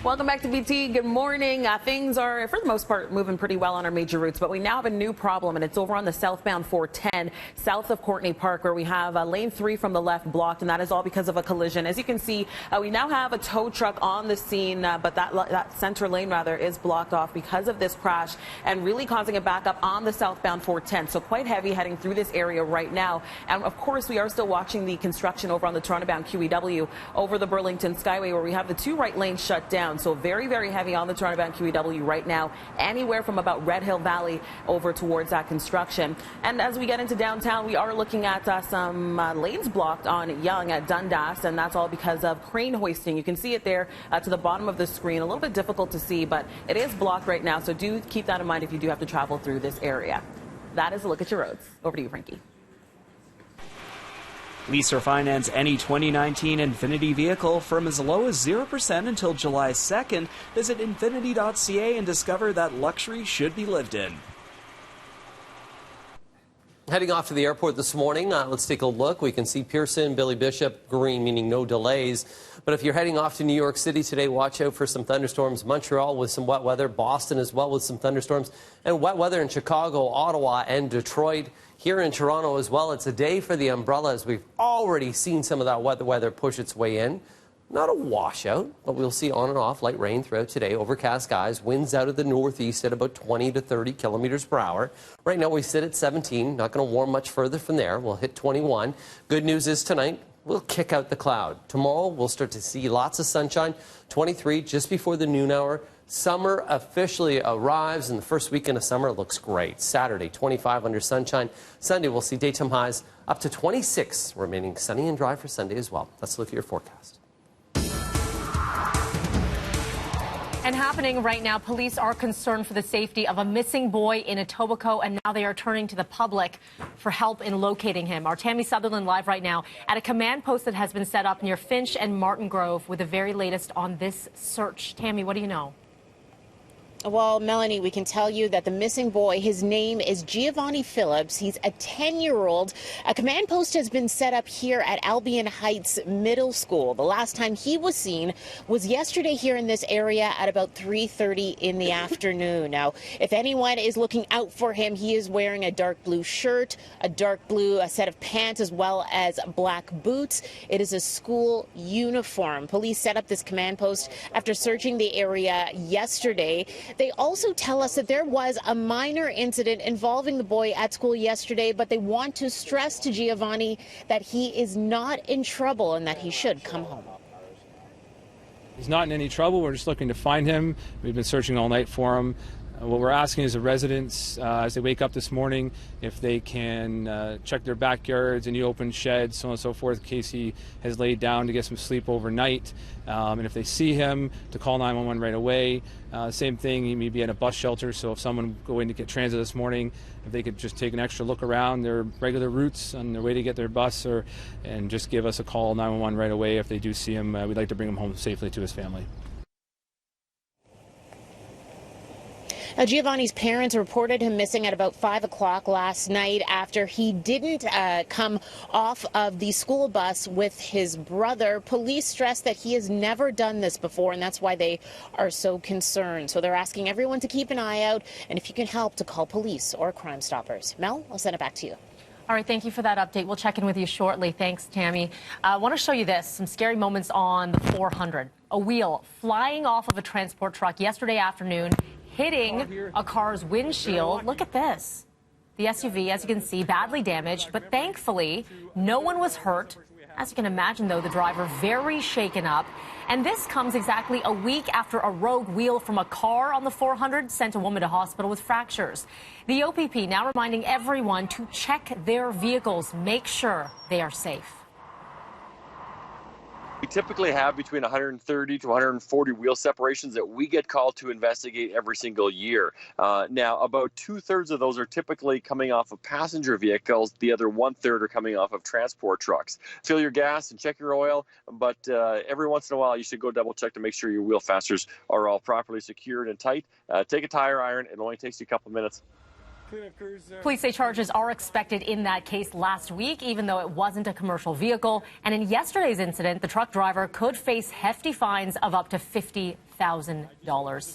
Welcome back to BT. Good morning. Things are, for the most part, moving pretty well on our major routes, but we now have a new problem, and it's over on the southbound 410, south of Courtney Park, where we have lane 3 from the left blocked, and that is all because of a collision. As you can see, we now have a tow truck on the scene, but that center lane, rather, is blocked off because of this crash and really causing a backup on the southbound 410. So quite heavy heading through this area right now. And, of course, we are still watching the construction over on the Toronto-bound QEW over the Burlington Skyway, where we have the 2 right lanes shut down. So very, very heavy on the Toronto-bound QEW right now, anywhere from about Red Hill Valley over towards that construction. And as we get into downtown, we are looking at some lanes blocked on Yonge at Dundas, and that's all because of crane hoisting. You can see it there to the bottom of the screen. A little bit difficult to see, but it is blocked right now, so do keep that in mind if you do have to travel through this area. That is a look at your roads. Over to you, Frankie. Lease or finance any 2019 Infiniti vehicle from as low as 0% until July 2nd. Visit Infiniti.ca and discover that luxury should be lived in. Heading off to the airport this morning, let's take a look. We can see Pearson, Billy Bishop, green, meaning no delays. But if you're heading off to New York City today, watch out for some thunderstorms. Montreal with some wet weather. Boston as well with some thunderstorms. And wet weather in Chicago, Ottawa, and Detroit. Here in Toronto as well, it's a day for the umbrellas. We've already seen some of that wet weather push its way in. Not a washout, but we'll see on and off light rain throughout today. Overcast skies, winds out of the northeast at about 20 to 30 kilometers per hour. Right now we sit at 17. Not going to warm much further from there. We'll hit 21. Good news is tonight we'll kick out the cloud. Tomorrow we'll start to see lots of sunshine. 23 just before the noon hour. Summer officially arrives, and the first weekend of summer looks great. Saturday, 25 under sunshine. Sunday, we'll see daytime highs up to 26, remaining sunny and dry for Sunday as well. Let's look at your forecast. And happening right now, police are concerned for the safety of a missing boy in Etobicoke, and now they are turning to the public for help in locating him. Our Tammy Sutherland live right now at a command post that has been set up near Finch and Martin Grove with the very latest on this search. Tammy, what do you know? Well, Melanie, we can tell you that the missing boy, his name is Giovanni Phillips. He's a 10-year-old. A command post has been set up here at Albion Heights Middle School. The last time he was seen was yesterday here in this area at about 3:30 in the afternoon. Now, if anyone is looking out for him, he is wearing a dark blue shirt, a set of pants, as well as black boots. It is a school uniform. Police set up this command post after searching the area yesterday. They also tell us that there was a minor incident involving the boy at school yesterday, but they want to stress to Giovanni that he is not in trouble and that he should come home. He's not in any trouble. We're just looking to find him. We've been searching all night for him. What we're asking is the residents, as they wake up this morning, if they can check their backyards, any open sheds, so on and so forth, in case he has laid down to get some sleep overnight. And if they see him, to call 911 right away. Same thing, he may be at a bus shelter, so if someone going to get transit this morning, if they could just take an extra look around their regular routes on their way to get their bus, and just give us a call, 911 right away. If they do see him, we'd like to bring him home safely to his family. Now, Giovanni's parents reported him missing at about 5 o'clock last night after he didn't come off of the school bus with his brother. Police stress that he has never done this before, and that's why they are so concerned. So they're asking everyone to keep an eye out, and if you can help, to call police or Crime Stoppers. Mel, I'll send it back to you. All right, thank you for that update. We'll check in with you shortly. Thanks, Tammy. I want to show you this, some scary moments on the 400. A wheel flying off of a transport truck yesterday afternoon, hitting a car's windshield. Look at this. The SUV, as you can see, badly damaged, but thankfully, no one was hurt. As you can imagine, though, the driver very shaken up. And this comes exactly a week after a rogue wheel from a car on the 400 sent a woman to hospital with fractures. The OPP now reminding everyone to check their vehicles, make sure they are safe. We typically have between 130 to 140 wheel separations that we get called to investigate every single year. Now, about 2/3 of those are typically coming off of passenger vehicles. The other 1/3 are coming off of transport trucks. Fill your gas and check your oil, but every once in a while you should go double check to make sure your wheel fasteners are all properly secured and tight. Take a tire iron. It only takes you a couple minutes. Police say charges are expected in that case last week, even though it wasn't a commercial vehicle. And in yesterday's incident, the truck driver could face hefty fines of up to $50,000.